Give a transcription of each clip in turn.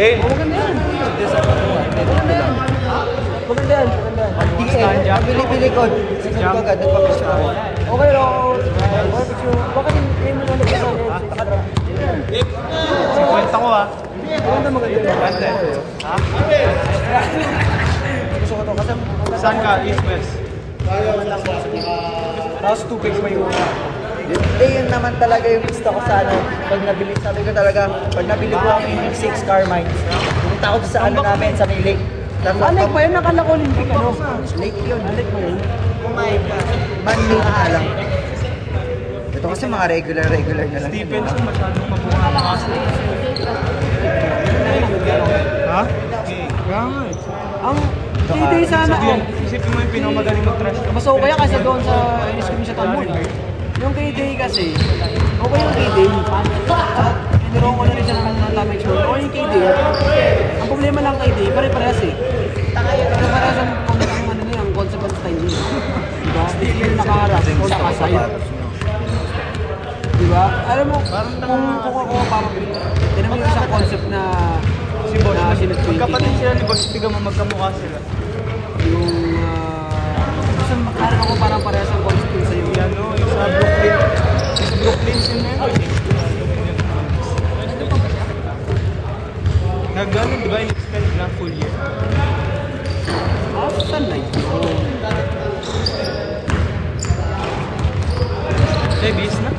Eh? Maganda yan. Maganda yan. Maganda yan. Bili-bili ko. Jump agad. Nagpa-picture ako. Okay, picture. Bakit hindi mo na nagpa-picture? Kwenta ko ha. Maganda yan. Ha? Gusto ko to kasi... Saan ka? East, West? Tapos 2 pics pa yung... Hindi, yun naman talaga yung gusto ko sa ano. Pag nabili, sabi ko talaga, pag nabili ko ang 6 Carmines, pumunta ako sa ano namin, sa may lake. Lake ba yun? Nakala ko Olympic ano? Lake yun. Lake ba yun? Man-made na lang. Ito kasi mga regular na lang. Stevenson, masyadong mabuha ng kaso. Ha? Kaya nga eh. Ang K-Day sana ako. Isipin mo yung pinakamagaling mag-trash. Mas okay kasi doon sa inis-cream sa Talmud. Yung K-Day kasi, okay yung K-Day. Niroon ko na rin siya ng tamang explore. Okay yung K-Day. Ang problema lang K-Day, pare-parehas eh. Pare-parehas ang concept and style niya. Diba? Hindi yung nakaharap o nakaside. Diba? Alam mo, kung ako parang tinan mo yung isang concept na Si Boss, kapatid sila ni Boss, tiga mo magkamukha sila. Yung basta makaharap ako parang parehas ang concept sa'yo. Yung sa Brooklyn. Sa Brooklyn yun na yun. Nagano, di ba? In-extend na full year. Saan na yun? Bis na?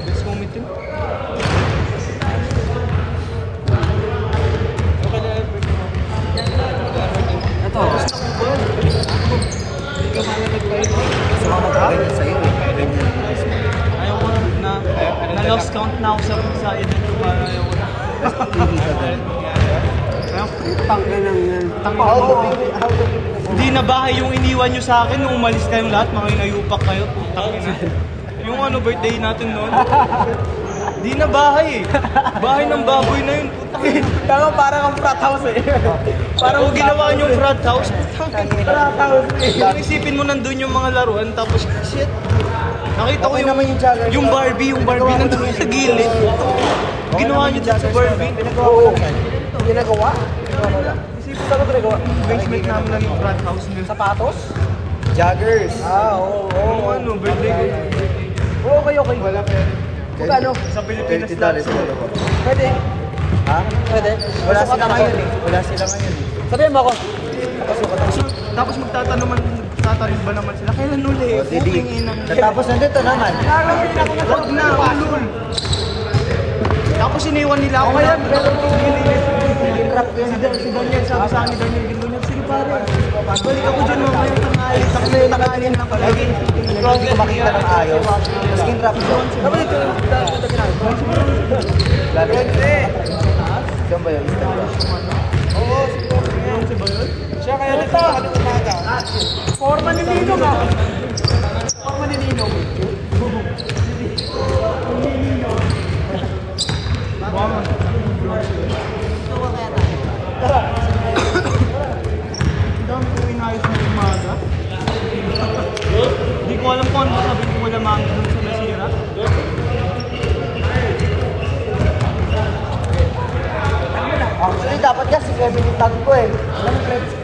Bis committee? Ito. Hindi ka malamig pa ito. Gusto ko magpagalit sa'yo eh. Ayaw ko na lost count na ako sa edit ko para ayaw ko na. Hindi na bahay yung iniwan nyo sa akin nung umalis kayong lahat, mga inayupak kayo. Yung ano birthday natin noon. Hindi na bahay eh. Bahay ng baboy na yun. Tama parang ang frat house eh. Parang ginawa nyo yung frat house. Frat house eh. Kung isipin mo nandun yung mga laruan tapos shit. Nakita ko yung Barbie nandun sa gilid. Ginawa nyo dyan sa Barbie. Ginagawa? Isipin sa ko ginagawa. Basement namin lang yung frat house nyo. Sapatos? Joggers. Oo, ano, birthday ko. Okay. Wala pera. Magkano? Sa Pilipinas lang. Pwede. Ha? Pwede. Wala sila ngayon eh. Sabihin mo ako. Tapos magtatanong ba naman sila? Kailan ulit? Tapos nandito naman. Wag na, ulul. Tapos iniwan nila ako. Ngayon, pero si Daniel, sabi sa akin ni Daniel, ginunod, sige pare. Balik ako dyan mamaya tanghali. Tapos na yung nakaalin lang pala. Hindi ko makita ng ayos. Skin wrap doon. Dapat ito yung saan ba yun? Oo, si Bayon. Siya kaya nito ano umaga? Forma ni Ninong ah. Forma ni Ninong. Hindi ko alam kung ano sabi ko wala mga doon sa nasira. Actually, dapat kasi Kevin yung tag ko eh. Alam mo, friends.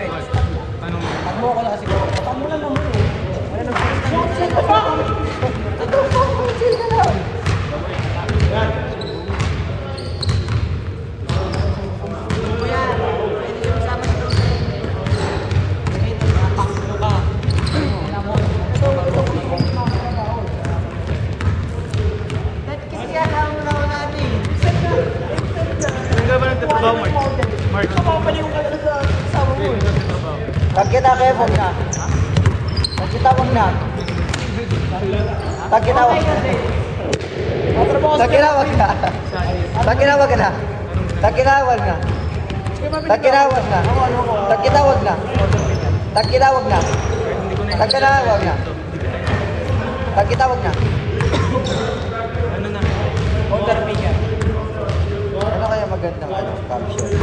Anong? Tag mo ako lang kasi. Tag mo lang naman eh. Wala nang friends. Ito pa! Chill ka lang. Mark. Tag kita kayo, wag na. Tag kita, wag na. Tag kita, wag na. Tag kita, wag na. Tag kita, wag na. Tag kita, wag na. Tag kita, wag na. Tag kita, wag na. Tag kita, wag na. Tag kita, wag na. Tag kita, wag na. Ano na? Order bigyan. Ano kaya magandang caption?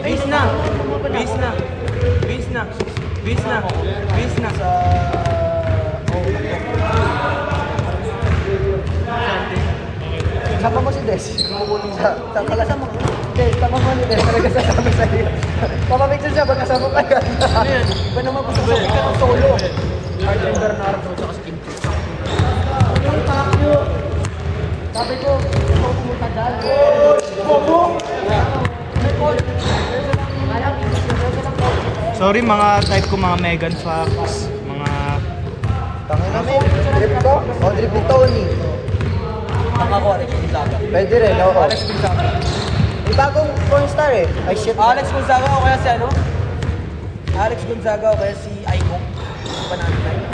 Base na! Base na! Base na! Base na! Base na! Sa... Sama mo si Des. Kasama mo. Des, sama mo ni Des. Talaga sasama sa'yo. Papapicture siya, magkasama ka yan. Iba naman kung sasabi ka ng solo. Arjen Bernardo, tsaka si Kim Chichak. Ang takyo. Sabi ko, ito pumunta dyan. Bobo! Sorry mga type ko, mga Megan Fox, mga... Tangin namin. Drip ko? O, drip ni Tony. Ako, Alex Gonzaga. Pwede rin, oo. Alex Gonzaga. May bagong pornstar eh. Ay shit. Alex Gonzaga o kaya si ano? Alex Gonzaga o kaya si Aiko. Panalo na yun.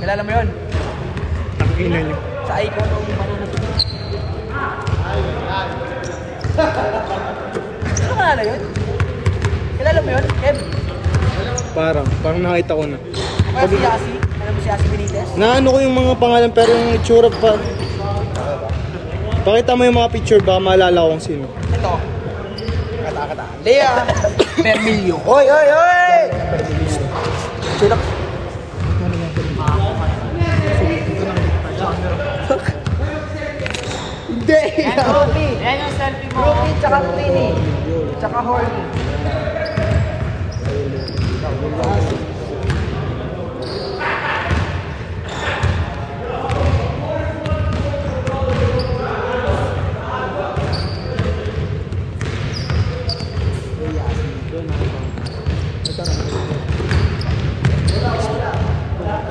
Kilala mo yun? Takina nyo. Sa Aiko nung manunod. Ano ka na yun? Kilala mo yun? Kev? Parang nakita ko na. Kaya si Yasi? Alam mo si Yasi Benitez? Naano ko yung mga pangalan pero yung itsura pa. Pakita mo yung mga picture, baka maalala ko kung sino. Ito. Kata-kata. Lea Bermilio. Oy, oy, oy! Sino? Hindi! Rocky. Yan yung selfie mo. Rocky, tsaka Twinny. Tsaka Horny.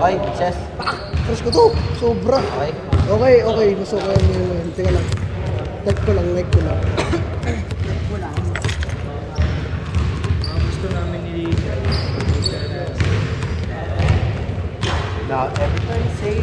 Oy, Chess. Crush ko to. Sobra. Oy. Okay. Gusto ko yun. Teka lang. Like ko lang. Gusto namin ni... Now every time say